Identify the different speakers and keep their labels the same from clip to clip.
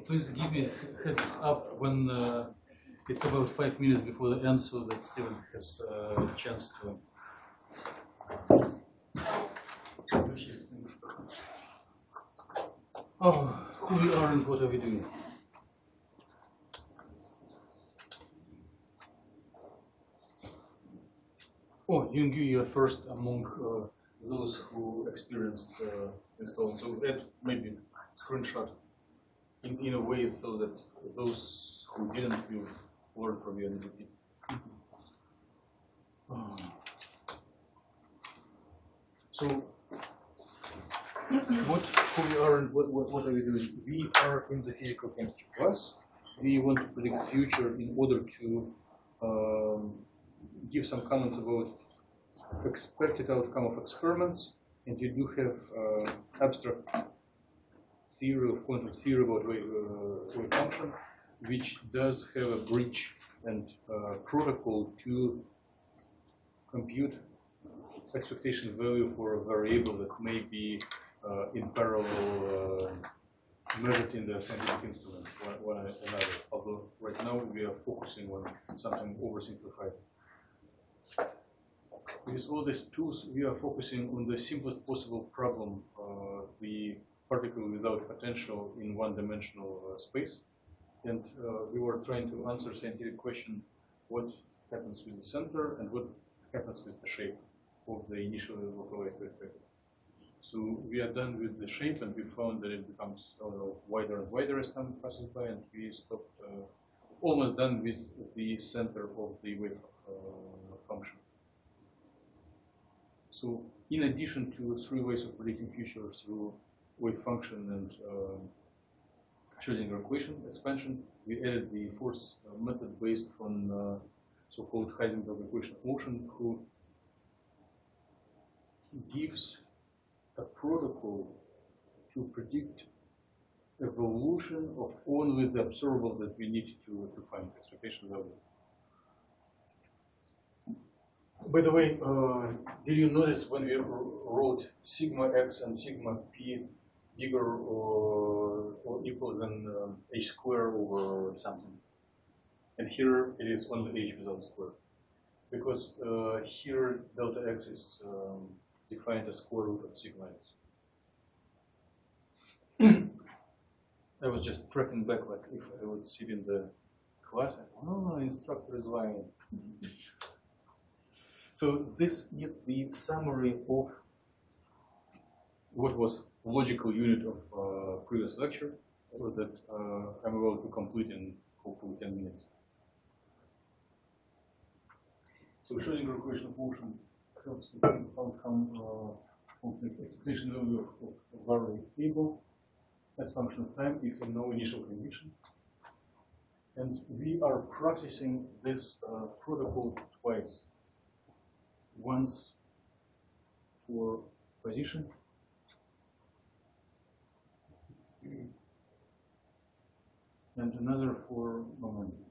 Speaker 1: please give me a heads up when it's about 5 minutes before the end, so that Steven has a chance to do his thing. Oh, who we are and what are we doing? Oh, Yungu, you are first among those who experienced installing. So add maybe screenshot in a way so that those who didn't will learn from you and repeat. So who we are and what are we doing? We are in the physical chemistry class. We want to predict future in order to give some comments about expected outcome of experiments, and you do have abstract theory of quantum theory about wave function, which does have a bridge and protocol to compute expectation value for a variable that may be in parallel measured in the scientific instrument one another. Although right now we are focusing on something oversimplified. With all these tools, we are focusing on the simplest possible problem, the particle without potential in one-dimensional space. And we were trying to answer scientific question, what happens with the center and what happens with the shape of the initially localized wave vector. So we are done with the shape, and we found that it becomes wider and wider as time passes by, and we stopped almost done with the center of the wave function. So in addition to 3 ways of predicting future through wave function and Schrödinger equation expansion, we added the 4th method based on so-called Heisenberg equation of motion, who gives a protocol to predict evolution of only the observable that we need to find expectation value. By the way, did you notice when we wrote sigma x and sigma p bigger or equal than h squared over something? And here it is only h without square. Because here delta x is defined as square root of sigma x. I was just tracking back, like if I would sit in the class, I thought, oh, instructor is lying. So this is the summary of what was logical unit of previous lecture that I'm about to complete in hopefully 10 minutes. So Schrödinger equation of motion helps to find outcome of the expectation value of variable as function of time if you know initial condition. And we are practicing this protocol twice. Once for position and another for momentum.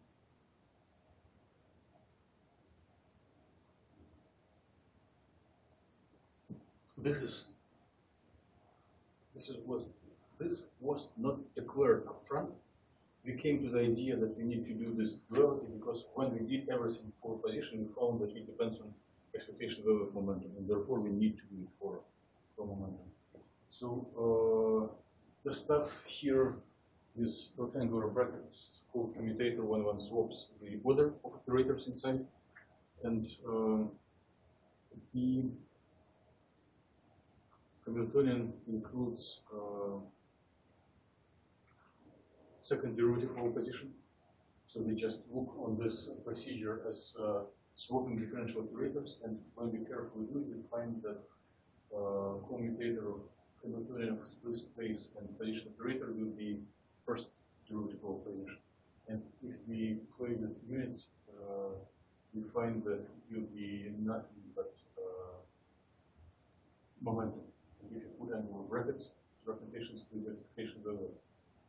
Speaker 1: This was not declared upfront. We came to the idea that we need to do this duality because when we did everything for position, we found that it depends on expectation value of momentum, and therefore we need to do it for momentum. So the stuff here with rectangular brackets called commutator when one swaps the order of operators inside, and the Hamiltonian includes second derivative of position. So we just look on this procedure as swapping differential operators, and when we carefully do it, we find that commutator of Hamiltonian of space and position operator will be first derivative of position. And if we play with units, we find that it will be nothing but momentum. And if you put angular brackets, representations with expectation value of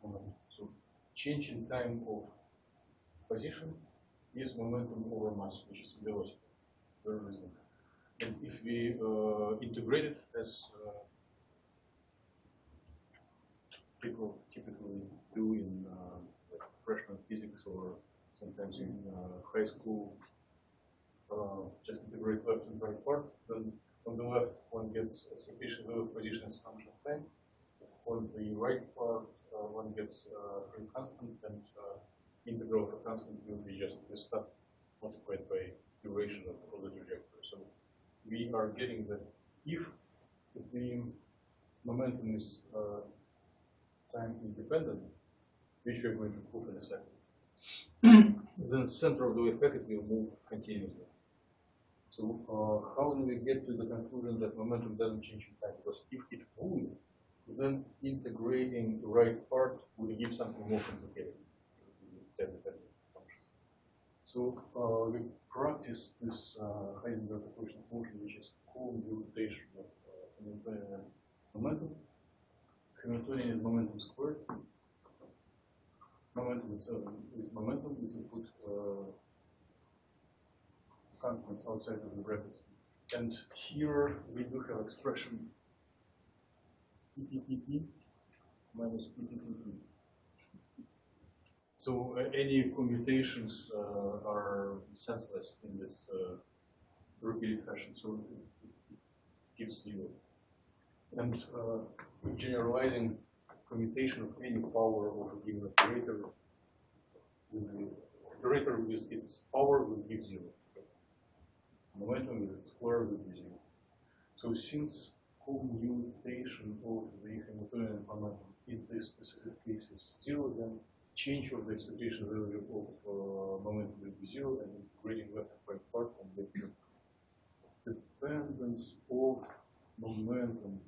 Speaker 1: momentum. So change in time of position is momentum over mass, which is velocity. Very reasonable. And if we integrate it as people typically do in like freshman physics or sometimes in high school. Just integrate left and right part. Then on the left, one gets expectation value of position as function of time. On the right part, one gets a constant, and integral of a constant will be just this stuff multiplied by duration of the trajectory. So we are getting that if the momentum is time independent, which we are going to prove in a second, then the center of the wave packet will move continuously. So how do we get to the conclusion that momentum doesn't change in time? Because if it would, then integrating the right part would give something more complicated. So we practice this Heisenberg equation of motion, which is co-mutation of Hamiltonian momentum. Hamiltonian is momentum squared. Momentum itself is momentum. We can put constants outside of the brackets. And here we do have expression PPPP minus PPPP. So any commutations are senseless in this repeated fashion, so it gives 0. And generalizing commutation of any power of a given operator, the operator with its power will give 0. Momentum with its square will be 0. So since commutation of the Hamiltonian momentum in this specific case is 0, then change of the expectation value of momentum will be 0, and integrating left and right part and get the dependence of momentum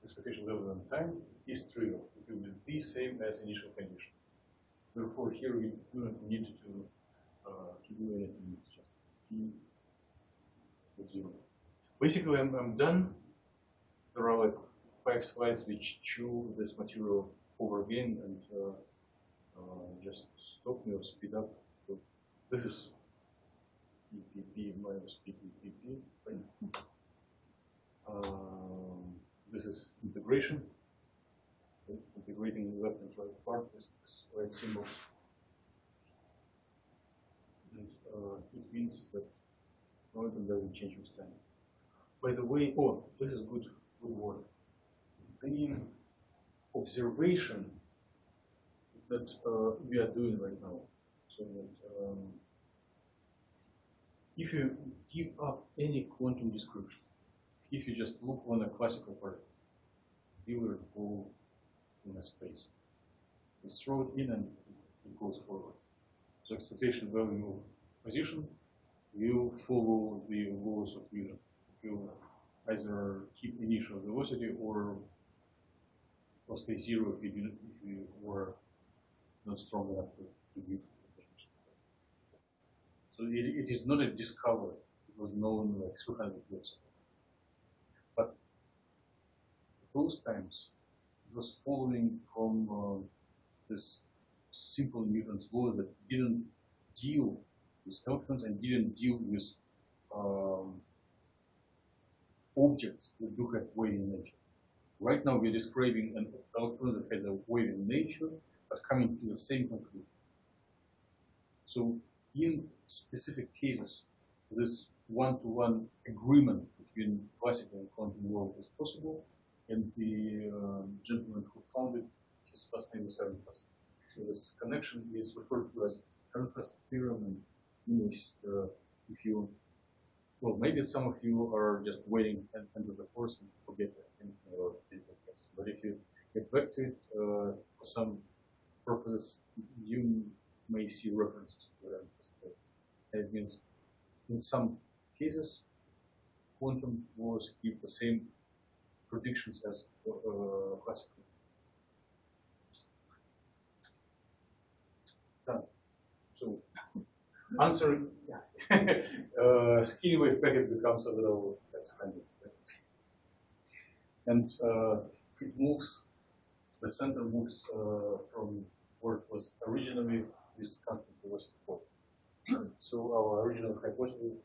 Speaker 1: expectation value on time is trivial. It will be the same as initial condition. Therefore, here we do not need to do anything. It's just P with 0. Basically, I'm done. There are like 5 slides which chew this material over again and just stop me or speed up. So this is PPP minus PPPP. Right? This is integration. Integrating left and right part with this right symbol. And it means that momentum doesn't change with time. By the way, this is good word. The observation that we are doing right now, so that if you give up any quantum description, if you just look on a classical particle, you will go in a space. You throw it in and it goes forward. So expectation value of position will follow the laws of Newton. You either keep initial velocity or stay 0 if you were not strong enough to give. So it is not a discovery. It was known like 300 years ago. But those times it was following from this simple Newton's law that didn't deal with electrons and didn't deal with objects that do have waving nature. Right now we're describing an electron that has a waving nature, but coming to the same conclusion. So in specific cases, this one-to-one agreement between classical and quantum world is possible, and the gentleman who found it, his first name is Ehrenfest. So this connection is referred to as Ehrenfest theorem, and means if you, well, maybe some of you are just waiting under the course and forget anything about it. But if you get back to it for some purposes, you may see references to Ehrenfest theorem. And it means in some cases, quantum laws give the same predictions as classical. Done. So, answering, skinny wave packet becomes a little less handy. And it moves, the center moves from where it was originally with constant velocity forward. So our original hypothesis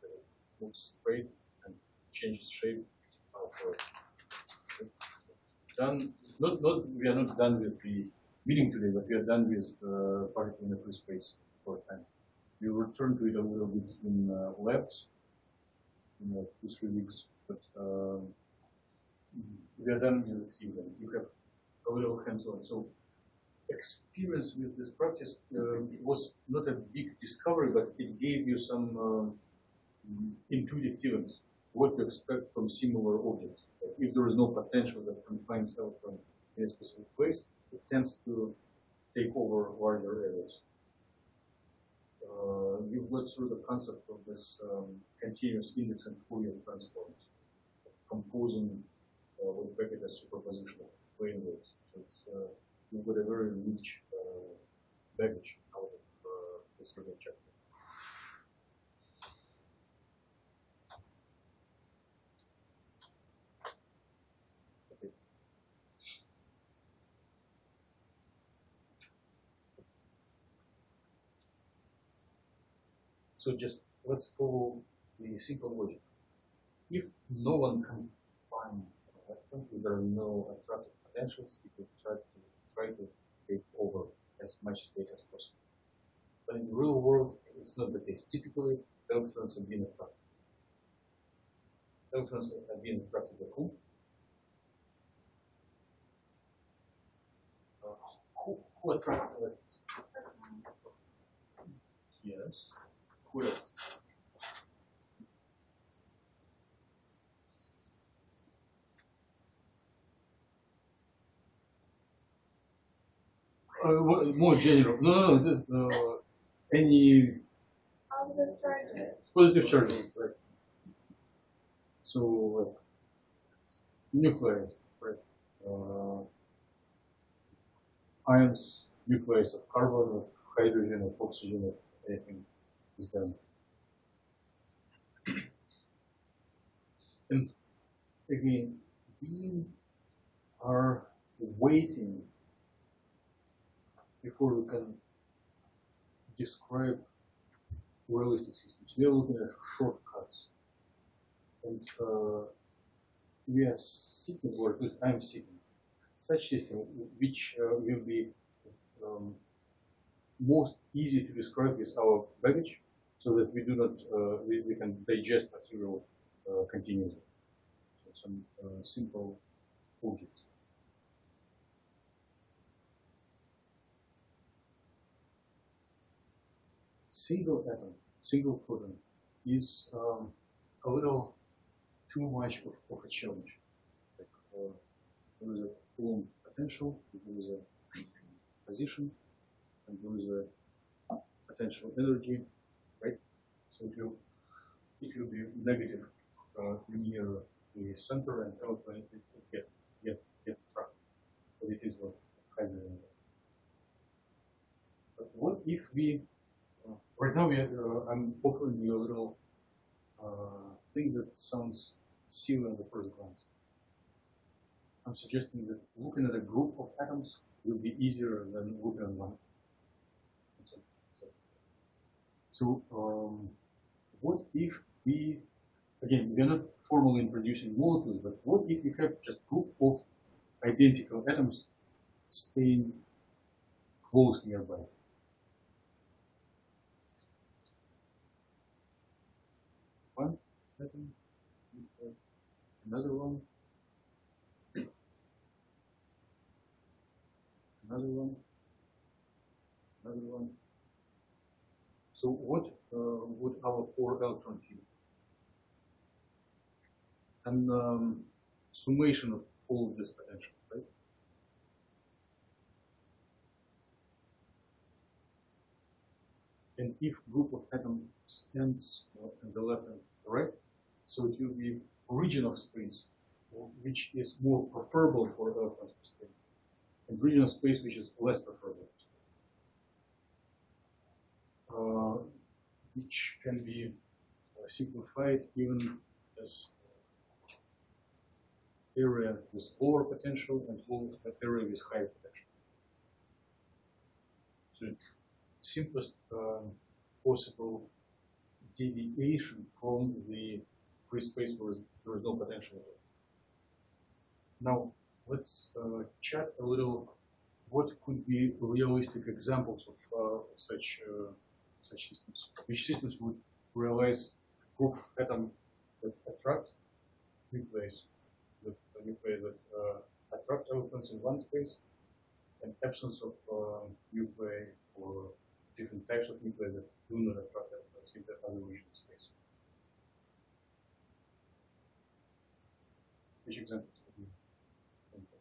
Speaker 1: moves straight and changes shape after. Done. We are not done with the meeting today, but we are done with particle in the free space for a time. We will return to it a little bit in labs in like 2-3 weeks, but we are done with this event. You have a little hands-on. So experience with this practice was not a big discovery, but it gave you some intuitive feelings, what to expect from similar objects. If there is no potential that confines electron in a specific place, it tends to take over larger areas. You've got through the concept of this continuous index and Fourier transforms, composing with bracket as superposition of plane waves. So it's, you've got a very rich baggage out of this little chapter. Okay. So just let's follow the simple logic. If no one confines an electron, if there are no attractive potentials, it will try to take over as much space as possible. But in the real world, it's not the case. Typically, electrons are being attracted. Electrons are being attracted by who? Who attracts electrons? Yes. Who else? More general. No. Any positive charges, right? So, like nuclei, right? Ions, nucleus of carbon, of hydrogen, of oxygen, of anything is done. And again, we are waiting before we can describe realistic systems. We are looking at shortcuts. And we are seeking, or at least I'm seeking, such system which will be most easy to describe with our baggage, so that we do not we can digest material continuously. So some simple objects. Single atom, single proton is a little too much of a challenge. Like, there is a Coulomb potential, there is a position, and there is a potential energy, right? So it will be negative near the center, and electron gets trapped. But it is not hydrogen. But what if we right now I'm offering you a little thing that sounds silly at the first glance. I'm suggesting that looking at a group of atoms will be easier than looking at one. So what if we, again, we are not formally introducing molecules, but what if we have just group of identical atoms staying close nearby? One atom, another one, another one, another one. So what would our 4 electron field? And summation of all of this potential, right? And if group of atoms ends on the left and right, so it will be region of space, which is more preferable for electrons to stay, and region of space which is less preferable to stay. Which can be simplified even as area with lower potential and area with higher potential. So it's simplest possible deviation from the free space where there is no potential at all. Now let's chat a little what could be realistic examples of such systems? Which systems would realize group of atoms that attract nucleus, that attract electrons in one space, and absence of nuclei or different types of nuclei that do not attract electrons in the other region of space? Which examples would you think of?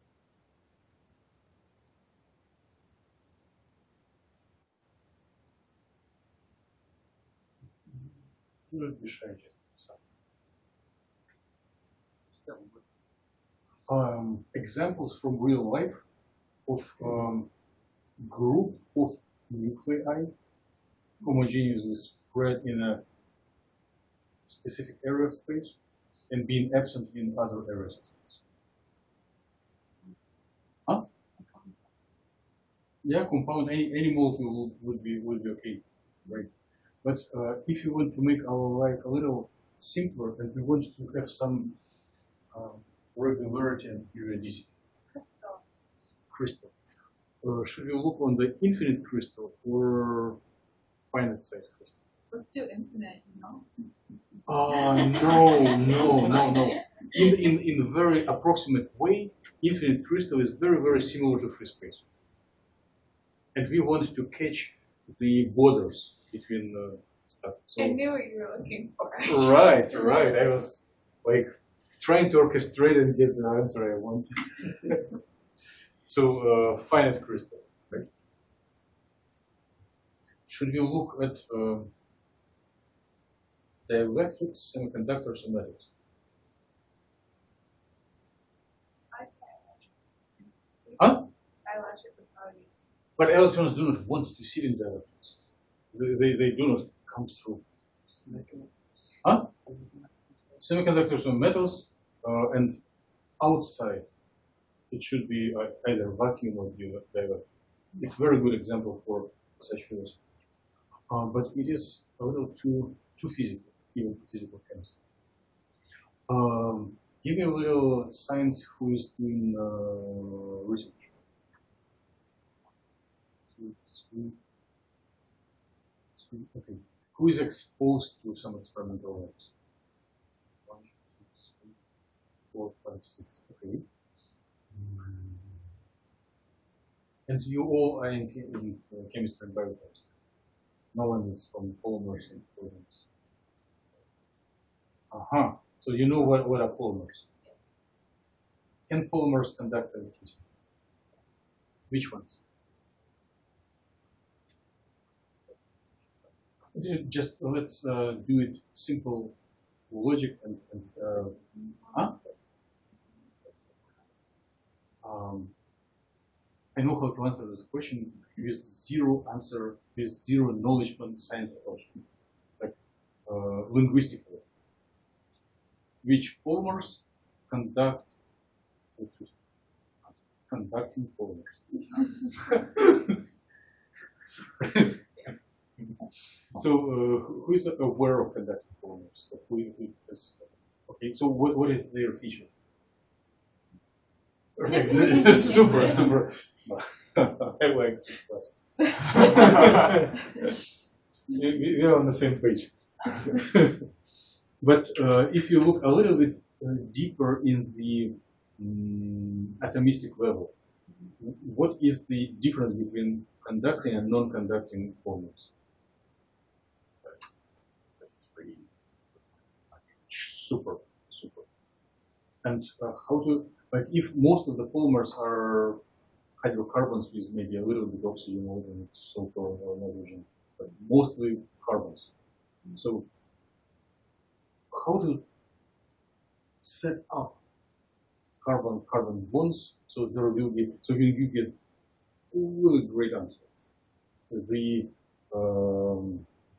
Speaker 1: You will be shy just examples from real life of group of nuclei homogeneously spread in a specific area of space and being absent in other areas of space. Huh? Yeah, compound, any molecule would be okay, right? But if you want to make our life a little simpler and we want to have some regularity and periodicity. Crystal. Should we look on the infinite crystal or finite size crystal?
Speaker 2: But still infinite, no?
Speaker 1: No. In a very approximate way, infinite crystal is very, very similar to free space. And we want to catch the borders between stuff. So,
Speaker 2: I knew what you were looking for.
Speaker 1: Right. I was like trying to orchestrate and get the answer I want. So finite crystal, right? Should we look at dielectrics, semiconductors, and metals? Huh? But electrons do not want to sit in dielectrics. They do not come through. Huh? Semiconductors and metals, and outside, it should be either vacuum or dielectric. It's a very good example for such fields. But it is a little too physical, even for physical chemistry. Give me a little science who is doing research. Okay. Who is exposed to some experimental labs? 1, 2, 3, 4, 5, 6. Okay. And you all are in chemistry and biochemistry. No one is from polymers and fluids. So you know what are polymers? Can polymers conduct electricity? Which ones? Just let's do it simple logic and I know how to answer this question with zero knowledge on science at all, like linguistically. Which polymers conduct electricity? Conducting polymers. So who is aware of conducting polymers? Okay, so what is their feature? Super. I like this. We're on the same page. But if you look a little bit deeper in the atomistic level, what is the difference between conducting and non-conducting polymers? Super. And how to, like, if most of the polymers are hydrocarbons with maybe a little bit oxygen and sulfur or nitrogen, but mostly carbons. So how to set up carbon-carbon bonds so there will be, so you get a really great answer. The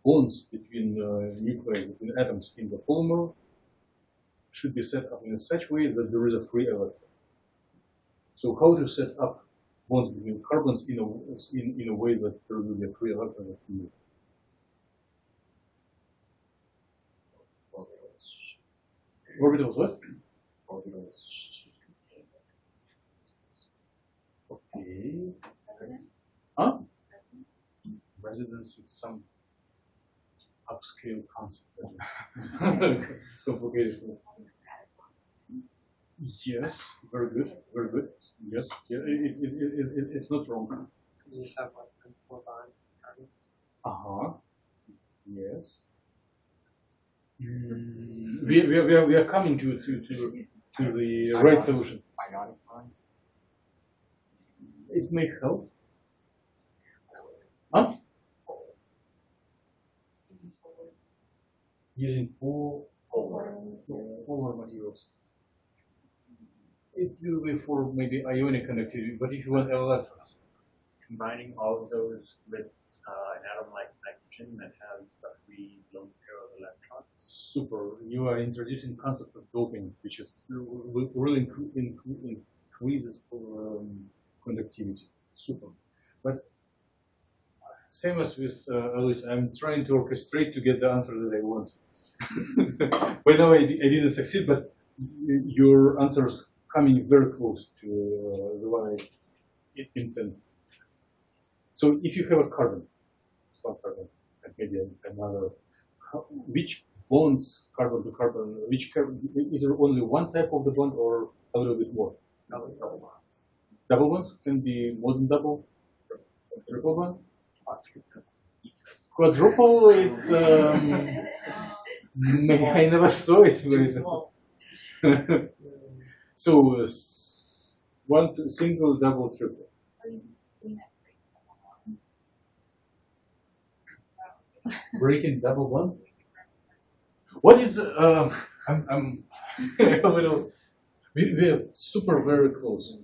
Speaker 1: bonds between nuclei, between atoms in the polymer should be set up in such a way that there is a free electron. So how to set up bonds between carbons in a way that there will be a free electron at the orbitals what? Orbitals. Okay.
Speaker 3: Huh? Residence with some upscale concept. Complicated. Yes, very good, very good. Yes, yeah, it's not wrong.
Speaker 4: You just have less than 4 bonds.
Speaker 3: Yes. We are coming to the right solution.
Speaker 4: Ionic bonds.
Speaker 3: It may help. Huh? Using polar materials. It will be for maybe ionic connectivity, but if you want electrons.
Speaker 5: Combining all of those with an atom like nitrogen that has a free lone pair of electrons.
Speaker 3: Super. You are introducing concept of doping, which is really increases conductivity. Super. But same as with Alice, I'm trying to orchestrate to get the answer that I want. By now I didn't succeed, but your answer is coming very close to the one I intend. So if you have a carbon, one carbon, and maybe another, which bonds carbon to carbon, which carbon, is there only one type of the bond or a little bit more?
Speaker 5: Double bonds.
Speaker 3: Double bonds can be more than double, triple bond? Quadruple, it's, maybe I never saw it. So, one, two, single, double, triple. Breaking double bond? What is, I'm a little, we are super very close.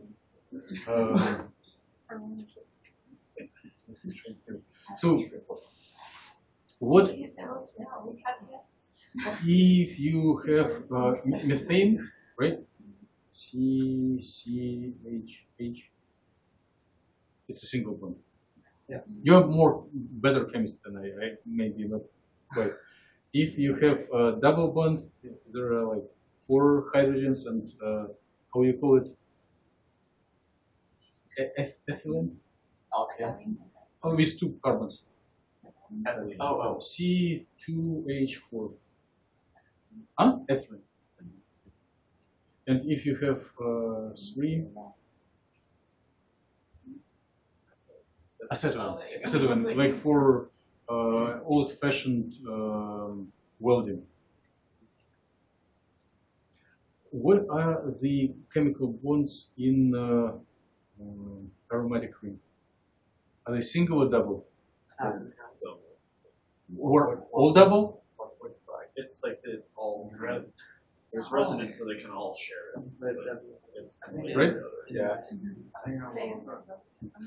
Speaker 3: So, what if you have methane, right? CCHH. It's a single bond.
Speaker 4: Yeah.
Speaker 3: You are more better chemist than I maybe, but if you have a double bond, there are like 4 hydrogens and how you call it? Ethylene?
Speaker 4: Alkyl.
Speaker 3: Oh, with 2 carbons.
Speaker 5: Ethylene.
Speaker 4: Oh.
Speaker 3: C2H4. Huh? Ethylene. And if you have 3 acetylene, like for old-fashioned welding. What are the chemical bonds in aromatic ring? Are they single or double?
Speaker 5: Double.
Speaker 3: Or all double?
Speaker 5: 1.5. It's like it's all resin. There's resonance, so they can all share it. But it's completely
Speaker 3: Right?
Speaker 5: Yeah.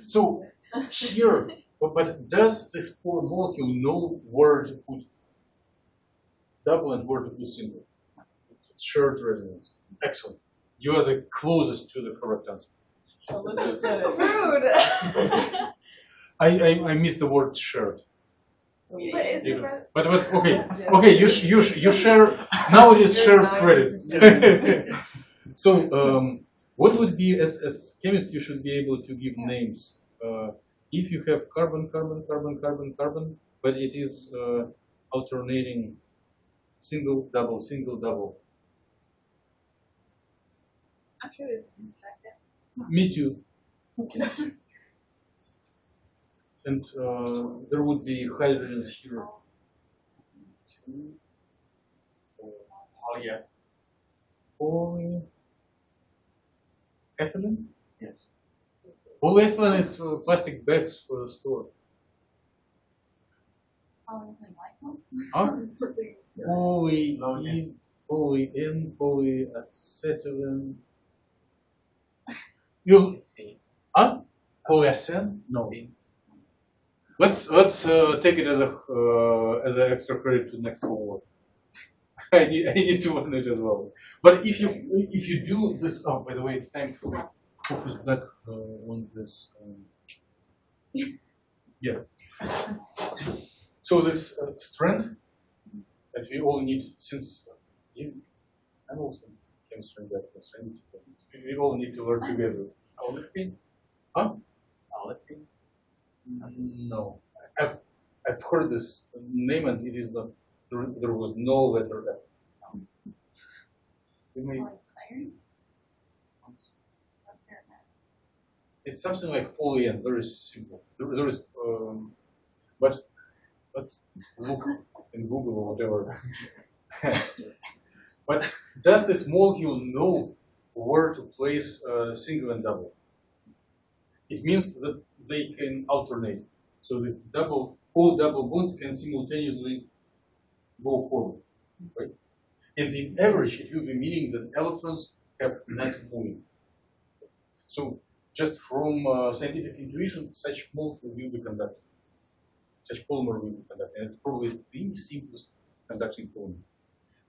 Speaker 3: So here, but does this poor molecule know where to put double and where to put single? Shared resonance. Excellent. You are the closest to the correct answer.
Speaker 2: Rude.
Speaker 3: I missed the word shared.
Speaker 2: But is it
Speaker 3: But okay. You share. Now it is shared credit. So what would be as chemists you should be able to give names if you have carbon, but it is alternating single, double.
Speaker 2: I'm sure there's something like that.
Speaker 3: Me too. And there would be hydrogens here.
Speaker 5: Oh yeah.
Speaker 3: Polyethylene?
Speaker 5: Yes.
Speaker 3: Polyethylene is plastic bags for the store. Huh? Polyacetylene. You huh? Polyacen? No. Let's take it as an extra credit to next homework. I need to learn it as well. But if you do this, oh, by the way, it's time to focus back on this. Yeah. So this strand that we all need, since I'm also chemistry and that, so we all need to learn together.
Speaker 5: Olefin?
Speaker 3: Huh?
Speaker 5: Olefin?
Speaker 3: No, I've heard this name and it is not. There was no letter F. You may,
Speaker 2: Oh, it's iron? What's paramedic?
Speaker 3: it's something like poly and very simple. There is, but let's look in Google or whatever. But does this molecule know where to place single and double? It means that they can alternate. So this all double bonds can simultaneously go forward, right? And in average, it will be meaning that electrons have not moving. So just from scientific intuition, such molecule will be conducted. Such polymer will be conducted, and it's probably the simplest conducting polymer.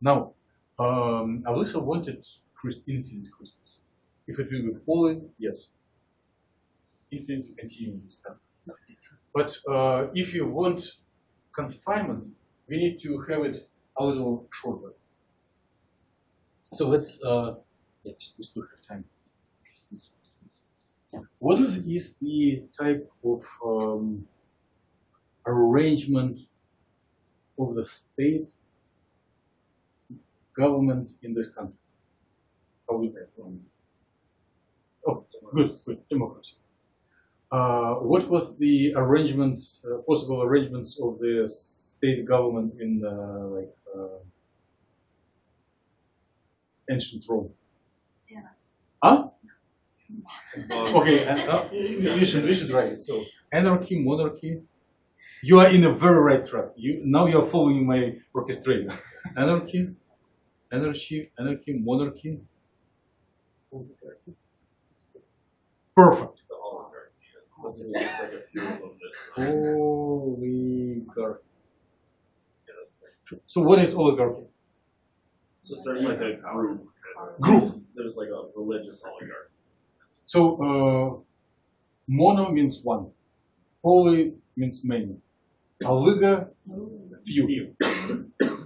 Speaker 3: Now, Alyssa wanted infinite crystals. If it will be poly, yes. Infinite continuum stuff. But if you want confinement, we need to have it a little shorter. So let's, we still have time. What is the type of arrangement of the state government in this country? How we get from? Oh, good, democracy. What was the arrangements, possible arrangements of the state government in ancient Rome?
Speaker 2: Yeah.
Speaker 3: Huh? Okay, we should write it. So anarchy, monarchy. You are in a very right track. Now you are following my orchestrator. Anarchy, monarchy. Perfect.
Speaker 5: That's just like a few of them that.
Speaker 3: Oligarchy.
Speaker 5: Yeah, that's right.
Speaker 3: So what is oligarchy?
Speaker 5: So there's like a
Speaker 3: Group.
Speaker 5: There's like a religious oligarchy.
Speaker 3: So mono means one, poly means many, oliga few.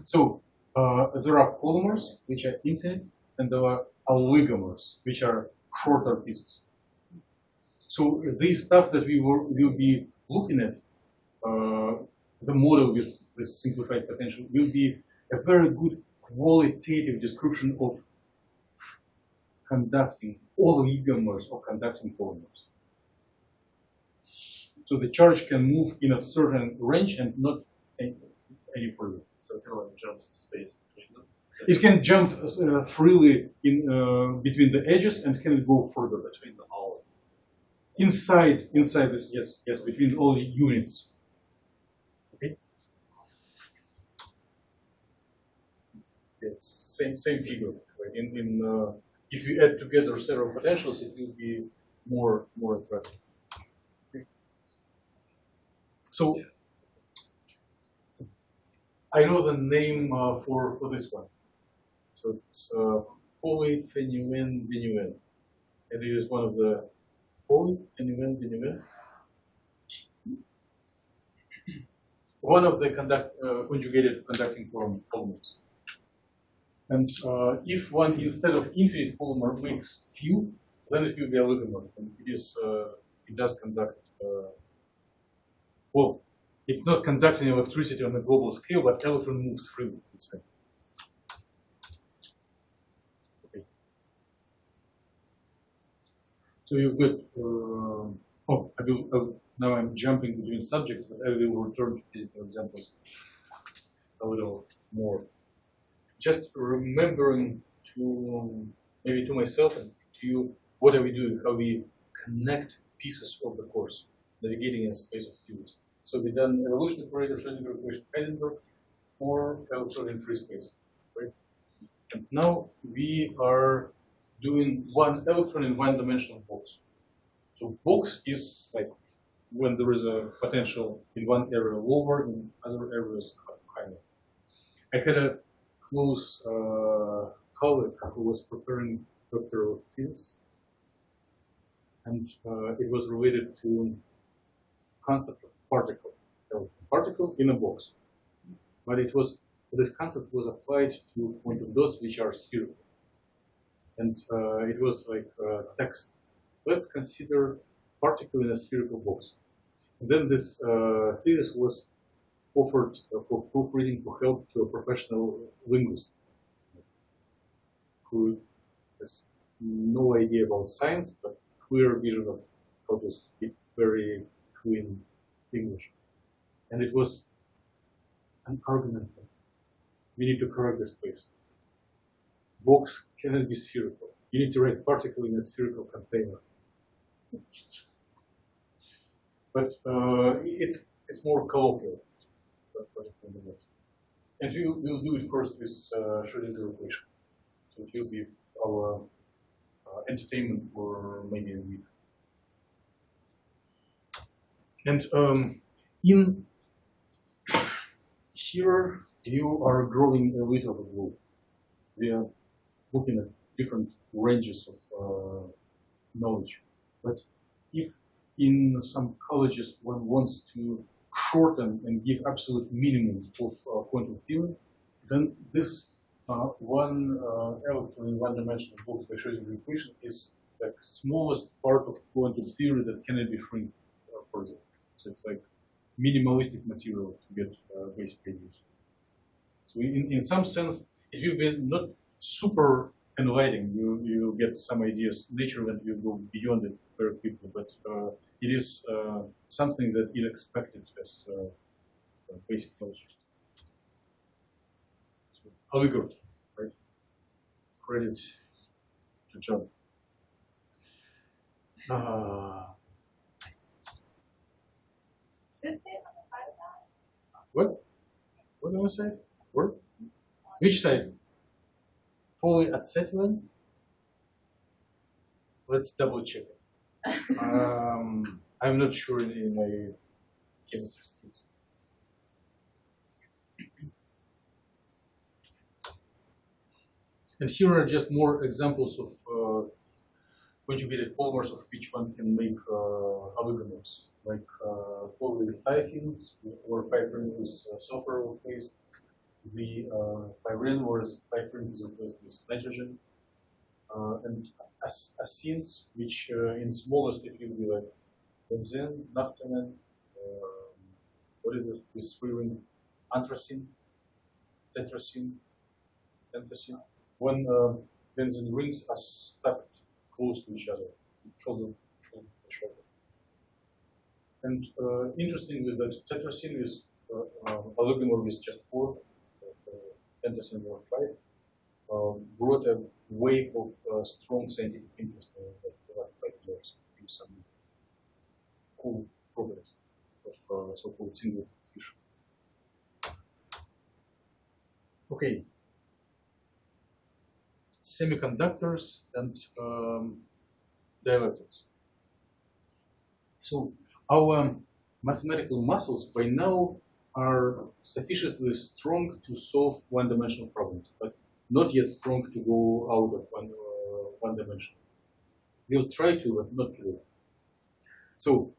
Speaker 3: So there are polymers which are infinite, and there are oligomers which are shorter pieces. So this stuff that we will be looking at, the model with simplified potential, will be a very good qualitative description of conducting oligomers of conducting polymers. So the charge can move in a certain range and not any further.
Speaker 5: So it kind of like jumps space between them.
Speaker 3: It can jump freely in between the edges and can go further
Speaker 5: Between the olive.
Speaker 3: inside this. Yes, between all the units. Okay. It's same figure. Right? If you add together several potentials, it will be more attractive. Okay. So I know the name for this one. So it's polyphenylene. And it is one of the polyphenylene. One of the conjugated conducting polymers. And if one, instead of infinite polymer, makes few, then it will be oligomer. And it does conduct, well, it's not conducting electricity on a global scale, but electron moves freely inside. Okay. So you've got, now I'm jumping between subjects, but I will return to physical examples a little more. Just remembering maybe to myself and to you, what are we doing, how we connect pieces of the course, navigating in a space of theories. So we've done evolution operator, Schrödinger equation, Heisenberg, for electron in free space, right? And now we are doing one electron in one-dimensional box. So box is like when there is a potential in one area lower, in other areas higher. I had a close colleague who was preparing doctoral thesis, and it was related to concept of particle in a box. But this concept was applied to quantum dots which are spherical. And it was like text. Let's consider particle in a spherical box. And then this thesis was offered for proofreading to help to a professional linguist who has no idea about science, but clear vision of how to speak very clean English. And it was an argument. We need to correct this place. Box cannot be spherical. You need to write particle in a spherical container. But it's more colloquial. And we'll do it first with Schrödinger equation. So it will be our entertainment for maybe a week. And in here, you are growing a little bit low. We are looking at different ranges of knowledge. But if in some colleges one wants to shorten and give absolute minimum of quantum theory, then this one electron in one-dimensional box by Schrödinger equation is the smallest part of quantum theory that cannot be shrunk further. So it's like minimalistic material to get basic ideas. So in some sense, if you've been not super enlightening, you get some ideas naturally and you go beyond it very quickly. But it is something that is expected as basic knowledge. So, allegorically, right? Credit to John.
Speaker 2: Did it say it on the side of that?
Speaker 3: What? What do I say? Where? Which side? Polyacetylene? Let's double check it. I'm not sure in my chemistry skills. And here are just more examples of conjugated polymers of which one can make oligomers, like polyethylene or pyrene with sulfur replaced, the pyrene, whereas pyrene is replaced with nitrogen, and acenes, which in smallest it will be like benzene, naphthalene, what is this? This three-ring anthracene, tetracene, pentacene. When benzene rings are stacked close to each other, shoulder to shoulder. And interestingly, that tetracene is oligomer with just 4, pentacene with 5, brought a wave of strong scientific interest in the last 5 years. Give some cool progress of so-called single fission. Okay. Semiconductors and dielectrics. So our mathematical muscles by now are sufficiently strong to solve one-dimensional problems, but not yet strong to go out of one dimension. We'll try to, but not to. So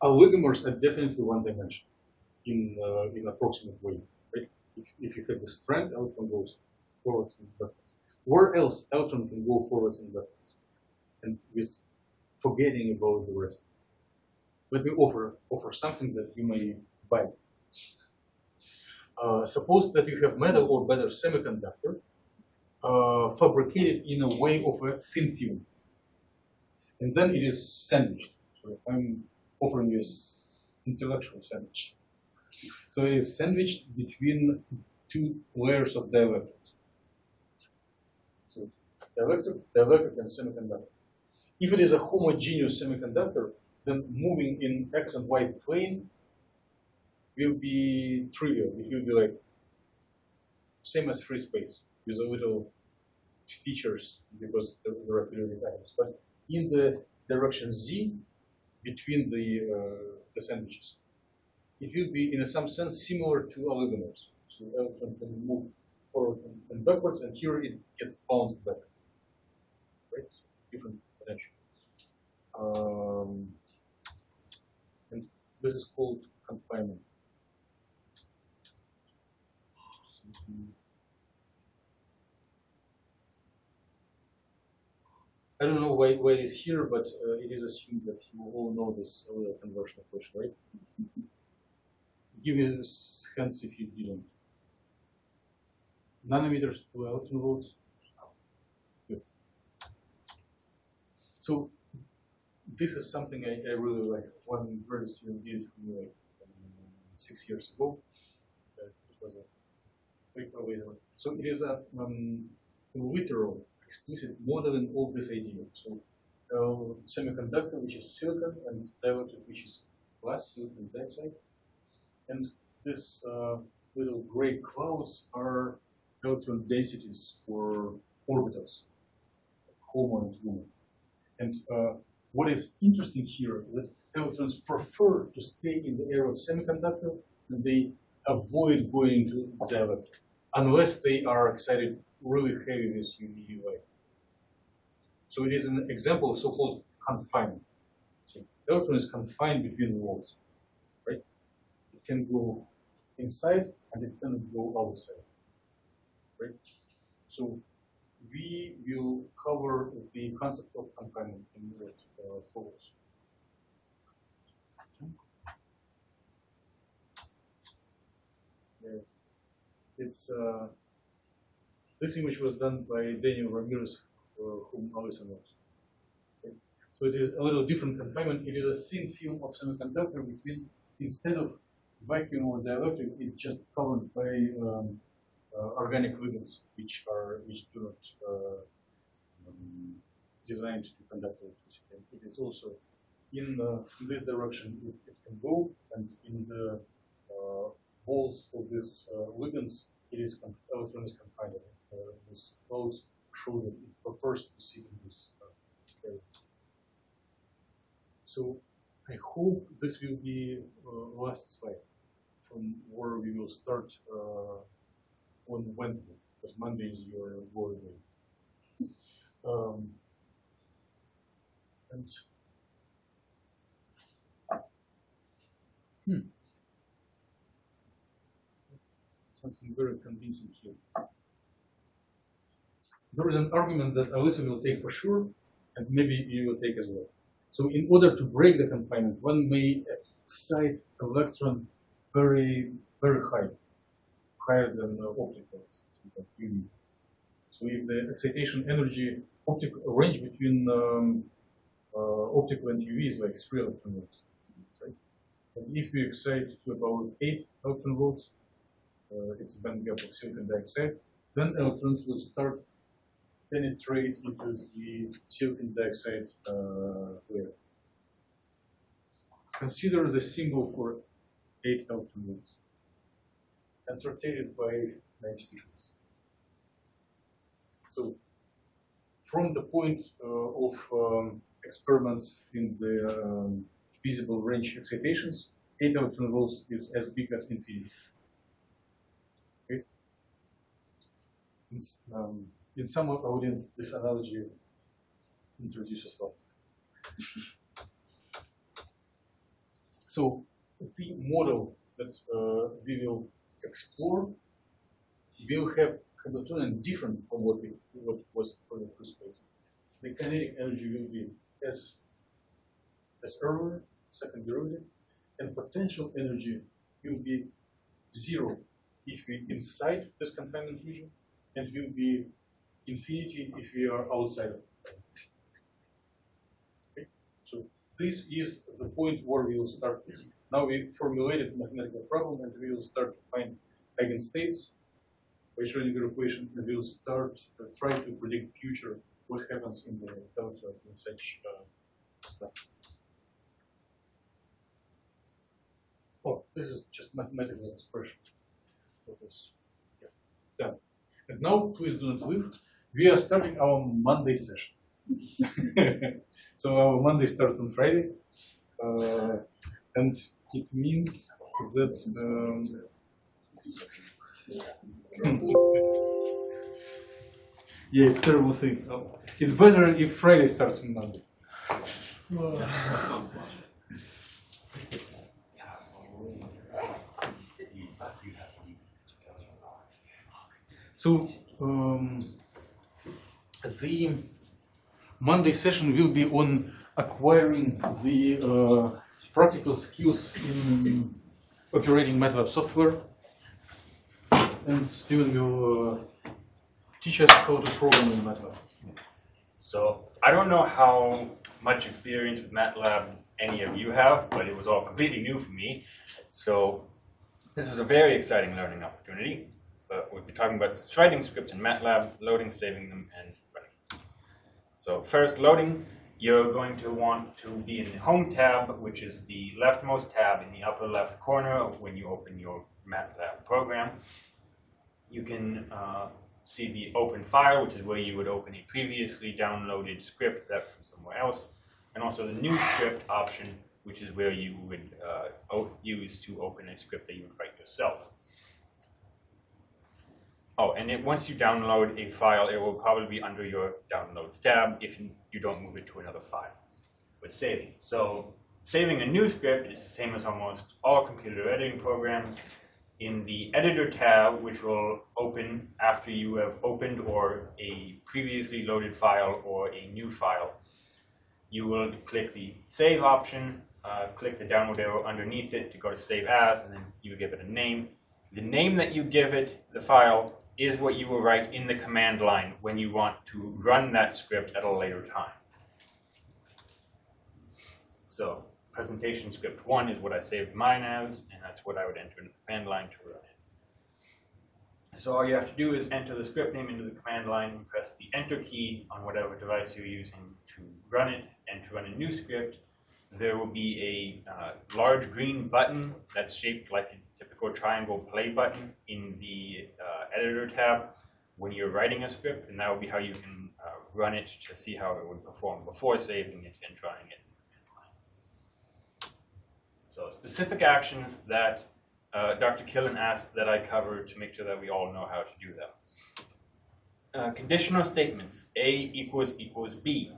Speaker 3: oligomers are definitely one dimension in approximate way. Right? If you have the strength, electron goes forwards and backwards. Where else electron can go forwards and backwards? And with forgetting about the rest. Let me offer something that you may buy. Suppose that you have metal or better semiconductor fabricated in a way of a thin film. And then it is sandwiched. So I'm offering you intellectual sandwich. So it is sandwiched between 2 layers of dielectrics. So dielectric and semiconductor. If it is a homogeneous semiconductor, then moving in X and Y plane will be trivial. It will be like same as free space with a little features because there are periodic atoms. But in the direction Z between the sandwiches, it will be in some sense similar to oligomers. So electron can move forward and backwards, and here it gets bounced back. Right? So different potential. And this is called confinement. I don't know why it is here, but it is assumed that you all know this Euler conversion approach, right? Give me a hands if you didn't. Nanometers to electron volts. Good. So this is something I really like. One very student did it for me like 6 years ago. It was a paper later. So it is a literal, explicit modeling of this idea. So semiconductor, which is silicon, and dielectric, which is glass, silicon dioxide. And this little gray clouds are electron densities for orbitals, HOMO and LUMO. And what is interesting here is that electrons prefer to stay in the area of semiconductor, and they avoid going to dielectric, unless they are excited really heavy with UV light. So it is an example of so-called confinement. So electron is confined between walls, right? It can go inside and it cannot go outside, right? So we will cover the concept of confinement in that follows. It's this image was done by Daniel Ramirez, whom Alyssa knows. Okay. So it is a little different confinement. It is a thin film of semiconductor between, instead of vacuum or dielectric, it's just covered by organic ligands, which do not designed to conduct electricity. And it is also in this direction it can go, and in the walls of these ligands, electron is confined. These clouds show that it prefers to sit in this area. So I hope this will be last slide from where we will start on Wednesday, because Monday is your glory day. Something very convincing here. There is an argument that Alyssa will take for sure, and maybe you will take as well. So in order to break the confinement, one may excite electron very, very high, higher than opticals. So if the excitation energy range between optical and UV is like 3 electron volts, right? And if we excite to about 8 electron volts, it's a band gap of silicon dioxide, then electrons will start penetrate into the silicon dioxide layer. Consider the symbol for 8 electron volts and rotate it by 90 degrees. So from the point of experiments in the visible range excitations, 8 electron volts is as big as infinity. Okay? In some audience, this analogy introduces love. So the model that we will explore will have Hamiltonian different from what was for the first place. The kinetic energy will be as earlier, second derivative, and potential energy will be 0 if we inside this confinement region, and will be infinity if we are outside of it. Okay? So this is the point where we will start this. Now we formulated a mathematical problem, and we will start to find eigenstates by Schrödinger equation, and we will start try to predict future what happens in the electron in such stuff. Oh, this is just mathematical expression. So this, yeah, done. And now, please do not leave. We are starting our Monday session. So our Monday starts on Friday, and it means that yeah, it's a terrible thing. Oh, it's better if Friday starts on Monday.
Speaker 4: That sounds fun.
Speaker 3: So Monday session will be on acquiring the practical skills in operating Matlab software. And Steven will teach us how to program in Matlab.
Speaker 5: So I don't know how much experience with Matlab any of you have, but it was all completely new for me. So this was a very exciting learning opportunity. But we'll be talking about writing scripts in Matlab, loading, saving them, and running. So first, loading, you're going to want to be in the Home tab, which is the leftmost tab in the upper left corner when you open your Matlab program. You can see the open file, which is where you would open a previously downloaded script that from somewhere else, and also the new script option, which is where you would use to open a script that you would write yourself. Oh, and once you download a file, it will probably be under your Downloads tab if you don't move it to another file with saving. So saving a new script is the same as almost all computer editing programs. In the Editor tab, which will open after you have opened or a previously loaded file or a new file, you will click the Save option, click the download arrow underneath it to go to Save As, and then you give it a name. The name that you give it, the file, is what you will write in the command line when you want to run that script at a later time. So presentation script 1 is what I saved mine as, and that's what I would enter in the command line to run it. So all you have to do is enter the script name into the command line and press the Enter key on whatever device you're using to run it. And to run a new script, there will be a large green button that's shaped like a typical triangle play button in the Editor tab when you're writing a script, and that will be how you can run it to see how it would perform before saving it and trying it. So specific actions that Dr. Killen asked that I cover to make sure that we all know how to do them. Conditional statements, A equals B.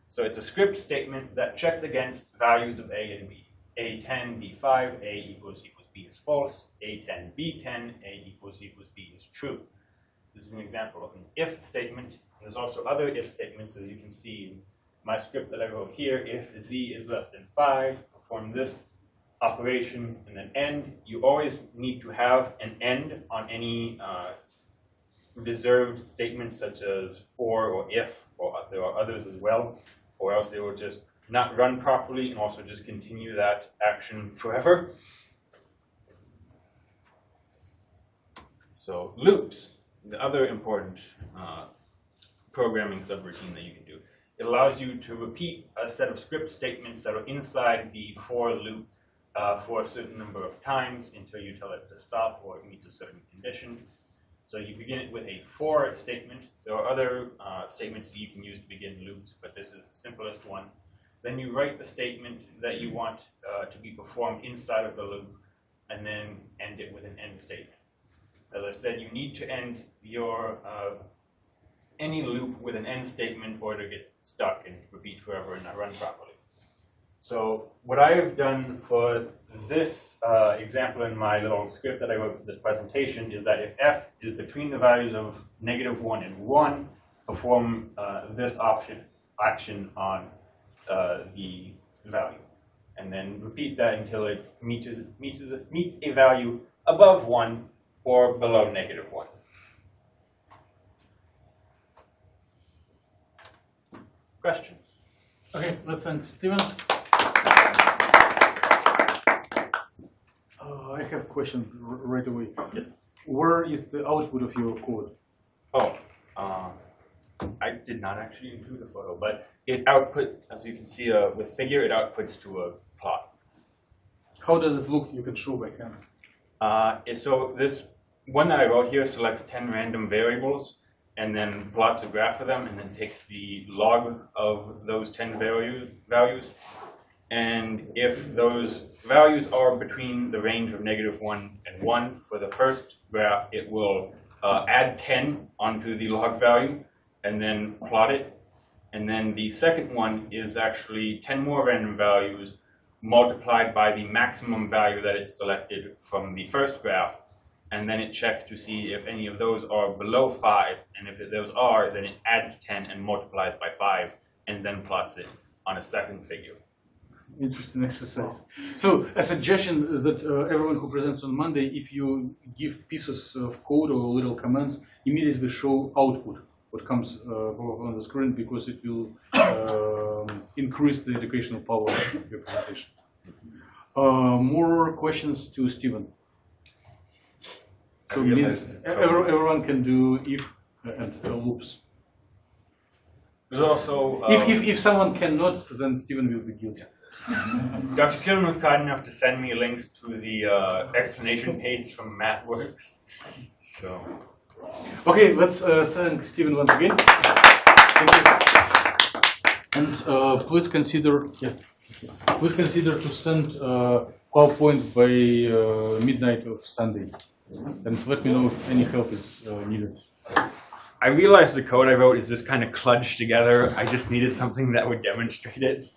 Speaker 5: So it's a script statement that checks against values of A and B. A10, B5, A equals B is false. A10, B10, A equals B is true. This is an example of an if statement. There's also other if statements, as you can see in my script that I wrote here. If Z is less than 5, perform this operation and then end. You always need to have an end on any reserved statements such as for or if, or there are others as well, or else they will just not run properly and also just continue that action forever. So loops, the other important programming subroutine that you can do. It allows you to repeat a set of script statements that are inside the for loop for a certain number of times until you tell it to stop or it meets a certain condition. So you begin it with a for statement. There are other statements that you can use to begin loops, but this is the simplest one. Then you write the statement that you want to be performed inside of the loop, and then end it with an end statement. As I said, you need to end your any loop with an end statement or to get stuck and repeat forever and not run properly. So what I have done for this example in my little script that I wrote for this presentation is that if f is between the values of -1 and 1, perform this action on the value. And then repeat that until it meets a value above 1 or below -1. Questions?
Speaker 3: Okay, let's thank Steven. I have a question right away.
Speaker 5: Yes.
Speaker 3: Where is the output of your code?
Speaker 5: Oh, I did not actually include a photo, but it output, as you can see with figure, it outputs to a plot.
Speaker 3: How does it look? You can show by hand.
Speaker 5: So this one that I wrote here selects 10 random variables and then plots a graph of them and then takes the log of those 10 values. And if those values are between the range of -1 and 1 for the first graph, it will add 10 onto the log value and then plot it. And then the second one is actually 10 more random values multiplied by the maximum value that it selected from the first graph. And then it checks to see if any of those are below 5. And if those are, then it adds 10 and multiplies by 5 and then plots it on a second figure.
Speaker 3: Interesting exercise. So a suggestion that everyone who presents on Monday, if you give pieces of code or little commands, immediately show output, what comes on the screen, because it will increase the educational power of your presentation. More questions to Stephen. So means everyone can do if and loops.
Speaker 5: There's also
Speaker 3: If someone cannot, then Stephen will be guilty.
Speaker 5: Dr. Kilman was kind enough to send me links to the explanation page from MathWorks. So,
Speaker 3: okay, let's thank Stephen once again. Thank you. And please consider to send PowerPoints by midnight of Sunday, and let me know if any help is needed.
Speaker 5: I realized the code I wrote is just kind of cludged together. I just needed something that would demonstrate it.